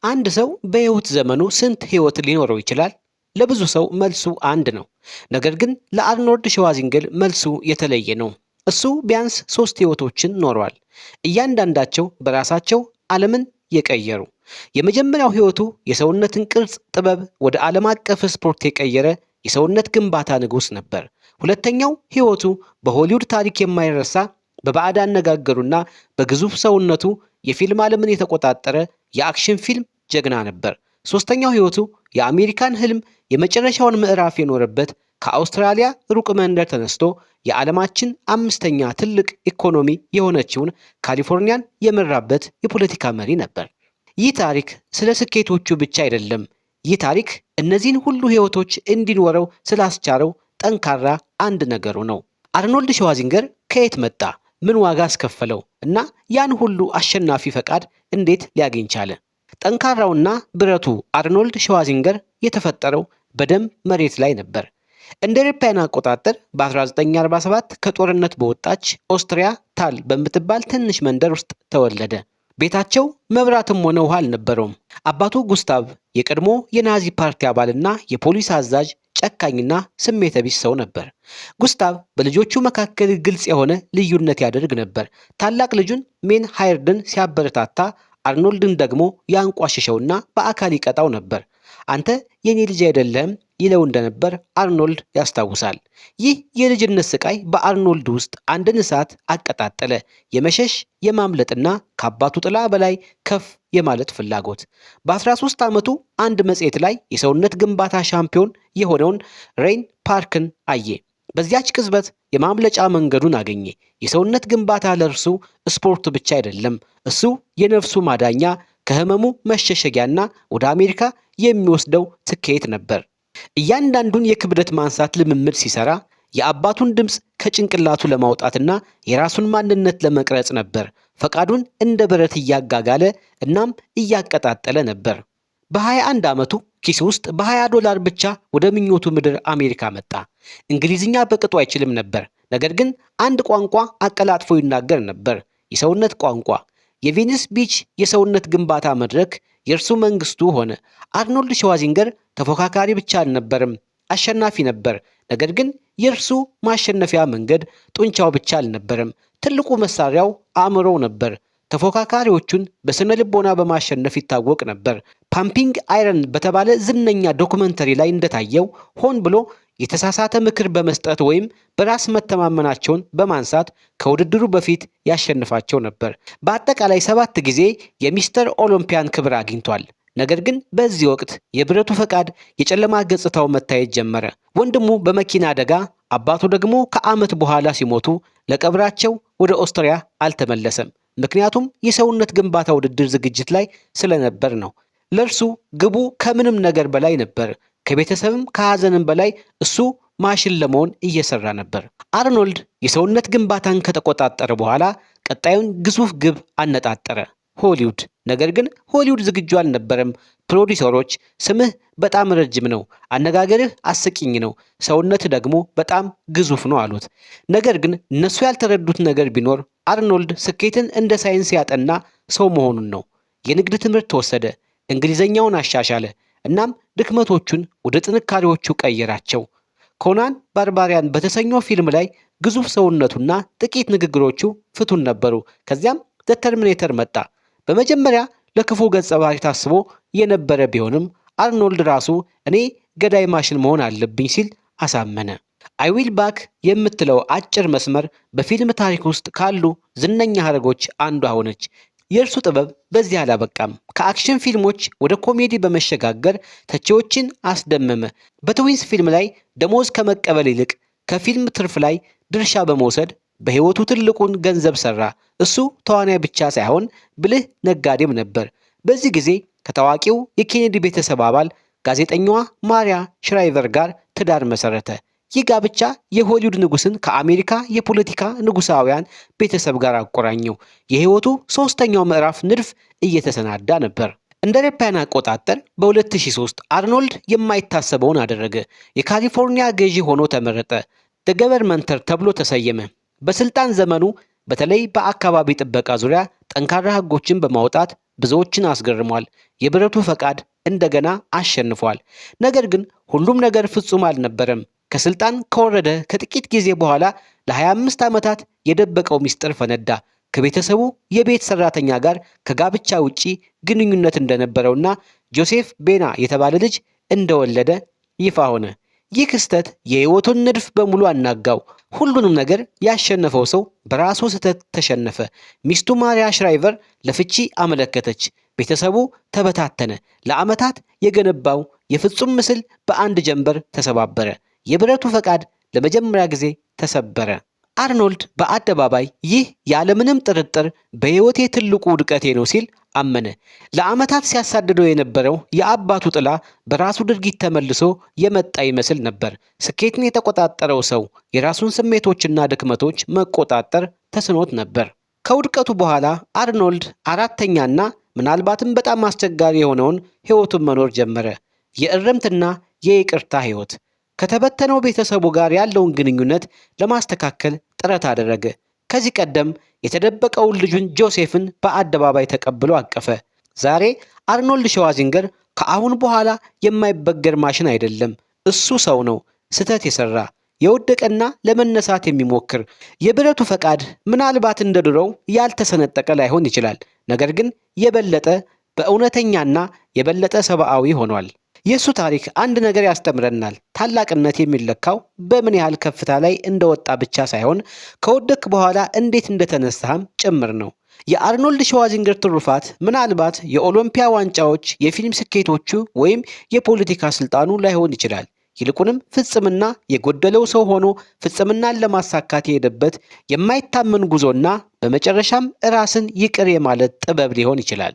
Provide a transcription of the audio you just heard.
አንድ ሰው በሕይወት ዘመኑ ስንት ሕይወት ሊኖረው ይችላል? ለብዙ ሰው መልሱ አንድ ነው። ነገር ግን ለአርኖልድ ሸዋዚንገር መልሱ የተለየ ነው። እሱ ቢያንስ 3 ሕይወቶችን ኖሯል። እያንዳንዳቸው በራሳቸው ዓለምን የቀየሩ። የመጀመሪያው ሕይወቱ የሰውነትን ቅርጽ ጥበብ ወደ ዓለም አቀፍ ስፖርት የቀየረ የሰውነት ግንባታ ንጉሥ ነበር። ሁለተኛው ሕይወቱ በሆሊውድ ታሪክ የማይረሳ በባዕድ አነጋገሩና በግዙፍ ሰውነቱ የፊልም ዓለምን የተቆጣጠረ የአክሽን ፊልም ጀግና ነበር። ሶስተኛው ሕይወቱ የአሜሪካን ህልም የመጨረሻውን ምዕራፍ የኖረበት ከአውስትራሊያ ሩቅ መንደር ተነስቶ የዓለማችን 5ኛ ትልቅ ኢኮኖሚ የሆነችውን ካሊፎርኒያን የመራበት የፖለቲካ መሪ ነበር። ይህ ታሪክ ስለ ስኬቶቹ ብቻ አይደለም። ይህ ታሪክ እነዚህን ሁሉ ሕይወቶች እንዲኖረው ስላስቻለው ጠንካራ አንድ ነገሩ ነው። አርኖልድ ሸዋዚንገር ከየት መጣ? ምን ዋጋ አስከፈለው? እና ያን ሁሉ አሸናፊ ፈቃድ እንዴት ሊያገኝ ቻለ? ጠንካራውና ብረቱ አርኖልድ ሸዋዚንገር የተፈጠረው በደም መሬት ላይ ነበር። እንደ አውሮፓውያን አቆጣጠር በ1947 ከጦርነት በወጣች ኦስትሪያ ታል በምትባል ትንሽ መንደር ውስጥ ተወለደ። ቤታቸው መብራትም ሆነ ውሃ አልነበረውም። አባቱ ጉስታቭ የቀድሞ የናዚ ፓርቲ አባልና የፖሊስ አዛዥ፣ ጨካኝና ስሜተ ቢስ ሰው ነበር። ጉስታቭ በልጆቹ መካከል ግልጽ የሆነ ልዩነት ያደርግ ነበር። ታላቅ ልጁን ሜን ሃይርድን ሲያበረታታ፣ አርኖልድን ደግሞ ያንቋሽሸውና በአካል ይቀጣው ነበር። አንተ የኔ ልጅ አይደለም ይለው እንደነበር አርኖልድ ያስታውሳል። ይህ የልጅነት ስቃይ በአርኖልድ ውስጥ አንድን እሳት አቀጣጠለ። የመሸሽ የማምለጥና ከአባቱ ጥላ በላይ ከፍ የማለት ፍላጎት። በ13 ዓመቱ አንድ መጽሔት ላይ የሰውነት ግንባታ ሻምፒዮን የሆነውን ሬይን ፓርክን አየ። በዚያች ቅጽበት የማምለጫ መንገዱን አገኘ። የሰውነት ግንባታ ለእርሱ ስፖርት ብቻ አይደለም፣ እሱ የነፍሱ ማዳኛ፣ ከህመሙ መሸሸጊያና ወደ አሜሪካ የሚወስደው ስኬት ነበር። እያንዳንዱን የክብደት ማንሳት ልምምድ ሲሰራ የአባቱን ድምፅ ከጭንቅላቱ ለማውጣትና የራሱን ማንነት ለመቅረጽ ነበር። ፈቃዱን እንደ ብረት እያጋጋለ እናም እያቀጣጠለ ነበር። በ21 ዓመቱ ኪስ ውስጥ $20 ብቻ ወደ ምኞቱ ምድር አሜሪካ መጣ። እንግሊዝኛ በቅጡ አይችልም ነበር፣ ነገር ግን አንድ ቋንቋ አቀላጥፎ ይናገር ነበር፣ የሰውነት ቋንቋ። የቬኒስ ቢች የሰውነት ግንባታ መድረክ የእርሱ መንግስቱ ሆነ። አርኖልድ ሸዋዚንገር ተፎካካሪ ብቻ አልነበረም፣ አሸናፊ ነበር። ነገር ግን የእርሱ ማሸነፊያ መንገድ ጡንቻው ብቻ አልነበረም፣ ትልቁ መሳሪያው አእምሮው ነበር። ተፎካካሪዎቹን በስነ ልቦና በማሸነፍ ይታወቅ ነበር። ፓምፒንግ አይረን በተባለ ዝነኛ ዶኩመንተሪ ላይ እንደታየው ሆን ብሎ የተሳሳተ ምክር በመስጠት ወይም በራስ መተማመናቸውን በማንሳት ከውድድሩ በፊት ያሸንፋቸው ነበር። በአጠቃላይ 7 ጊዜ የሚስተር ኦሎምፒያን ክብር አግኝቷል። ነገር ግን በዚህ ወቅት የብረቱ ፈቃድ የጨለማ ገጽታው መታየት ጀመረ። ወንድሙ በመኪና አደጋ፣ አባቱ ደግሞ ከዓመት በኋላ ሲሞቱ ለቀብራቸው ወደ ኦስትሪያ አልተመለሰም። ምክንያቱም የሰውነት ግንባታ ውድድር ዝግጅት ላይ ስለነበር ነው። ለእርሱ ግቡ ከምንም ነገር በላይ ነበር። ከቤተሰብም ከሐዘንም በላይ እሱ ማሽን ለመሆን እየሰራ ነበር። አርኖልድ የሰውነት ግንባታን ከተቆጣጠረ በኋላ ቀጣዩን ግዙፍ ግብ አነጣጠረ፣ ሆሊውድ። ነገር ግን ሆሊውድ ዝግጁ አልነበረም። ፕሮዲሰሮች ስምህ በጣም ረጅም ነው፣ አነጋገርህ አስቂኝ ነው፣ ሰውነትህ ደግሞ በጣም ግዙፍ ነው አሉት። ነገር ግን እነሱ ያልተረዱት ነገር ቢኖር አርኖልድ ስኬትን እንደ ሳይንስ ያጠና ሰው መሆኑን ነው። የንግድ ትምህርት ተወሰደ፣ እንግሊዘኛውን አሻሻለ፣ እናም ድክመቶቹን ወደ ጥንካሬዎቹ ቀየራቸው። ኮናን ባርባሪያን በተሰኘው ፊልም ላይ ግዙፍ ሰውነቱና ጥቂት ንግግሮቹ ፍቱን ነበሩ። ከዚያም ዘ ተርሚኔተር መጣ። በመጀመሪያ ለክፉ ገጸ ባህሪ ታስቦ የነበረ ቢሆንም አርኖልድ ራሱ እኔ ገዳይ ማሽን መሆን አለብኝ ሲል አሳመነ። አይ ዊል ባክ የምትለው አጭር መስመር በፊልም ታሪክ ውስጥ ካሉ ዝነኛ ሀረጎች አንዷ ሆነች። የእርሱ ጥበብ በዚህ አላበቃም። ከአክሽን ፊልሞች ወደ ኮሜዲ በመሸጋገር ተቺዎችን አስደመመ። በትዊንስ ፊልም ላይ ደሞዝ ከመቀበል ይልቅ ከፊልም ትርፍ ላይ ድርሻ በመውሰድ በሕይወቱ ትልቁን ገንዘብ ሰራ። እሱ ተዋናይ ብቻ ሳይሆን ብልህ ነጋዴም ነበር። በዚህ ጊዜ ከታዋቂው የኬኔዲ ቤተሰብ አባል ጋዜጠኛዋ ማሪያ ሽራይቨር ጋር ትዳር መሰረተ። ይህ ጋብቻ የሆሊውድ ንጉስን ከአሜሪካ የፖለቲካ ንጉሳውያን ቤተሰብ ጋር አቆራኘው። የሕይወቱ 3ኛው ምዕራፍ ንድፍ እየተሰናዳ ነበር። እንደ አውሮፓውያን አቆጣጠር በ2003 አርኖልድ የማይታሰበውን አደረገ። የካሊፎርኒያ ገዢ ሆኖ ተመረጠ። ደ ገቨርመንተር ተብሎ ተሰየመ። በስልጣን ዘመኑ በተለይ በአካባቢ ጥበቃ ዙሪያ ጠንካራ ሕጎችን በማውጣት ብዙዎችን አስገርሟል። የብረቱ ፈቃድ እንደገና አሸንፏል። ነገር ግን ሁሉም ነገር ፍጹም አልነበረም። ከስልጣን ከወረደ ከጥቂት ጊዜ በኋላ ለ25 ዓመታት የደበቀው ምስጢር ፈነዳ። ከቤተሰቡ የቤት ሰራተኛ ጋር ከጋብቻ ውጪ ግንኙነት እንደነበረውና ጆሴፍ ቤና የተባለ ልጅ እንደወለደ ይፋ ሆነ። ይህ ክስተት የሕይወቱን ንድፍ በሙሉ አናጋው። ሁሉንም ነገር ያሸነፈው ሰው በራሱ ስህተት ተሸነፈ። ሚስቱ ማሪያ ሽራይቨር ለፍቺ አመለከተች። ቤተሰቡ ተበታተነ። ለዓመታት የገነባው የፍጹም ምስል በአንድ ጀንበር ተሰባበረ። የብረቱ ፈቃድ ለመጀመሪያ ጊዜ ተሰበረ። አርኖልድ በአደባባይ ይህ ያለምንም ጥርጥር በሕይወቴ ትልቁ ውድቀቴ ነው ሲል አመነ። ለዓመታት ሲያሳድደው የነበረው የአባቱ ጥላ በራሱ ድርጊት ተመልሶ የመጣ ይመስል ነበር። ስኬትን የተቆጣጠረው ሰው የራሱን ስሜቶችና ድክመቶች መቆጣጠር ተስኖት ነበር። ከውድቀቱ በኋላ አርኖልድ አራተኛና ምናልባትም በጣም አስቸጋሪ የሆነውን ሕይወቱን መኖር ጀመረ። የእርምትና የይቅርታ ሕይወት። ከተበተነው ቤተሰቡ ጋር ያለውን ግንኙነት ለማስተካከል ጥረት አደረገ። ከዚህ ቀደም የተደበቀውን ልጁን ጆሴፍን በአደባባይ ተቀብሎ አቀፈ። ዛሬ አርኖልድ ሸዋዚንገር ከአሁን በኋላ የማይበገር ማሽን አይደለም። እሱ ሰው ነው፣ ስህተት የሰራ የወደቀና ለመነሳት የሚሞክር። የብረቱ ፈቃድ ምናልባት እንደ ድሮው ያልተሰነጠቀ ላይሆን ይችላል፣ ነገር ግን የበለጠ በእውነተኛና የበለጠ ሰብአዊ ሆኗል። የእሱ ታሪክ አንድ ነገር ያስተምረናል። ታላቅነት የሚለካው በምን ያህል ከፍታ ላይ እንደወጣ ብቻ ሳይሆን ከወደክ በኋላ እንዴት እንደተነሳህም ጭምር ነው። የአርኖልድ ሸዋዚንገር ትሩፋት ምናልባት የኦሎምፒያ ዋንጫዎች፣ የፊልም ስኬቶቹ ወይም የፖለቲካ ስልጣኑ ላይሆን ይችላል። ይልቁንም ፍጽምና የጎደለው ሰው ሆኖ ፍጽምናን ለማሳካት የሄደበት የማይታመን ጉዞና በመጨረሻም ራስን ይቅር የማለት ጥበብ ሊሆን ይችላል።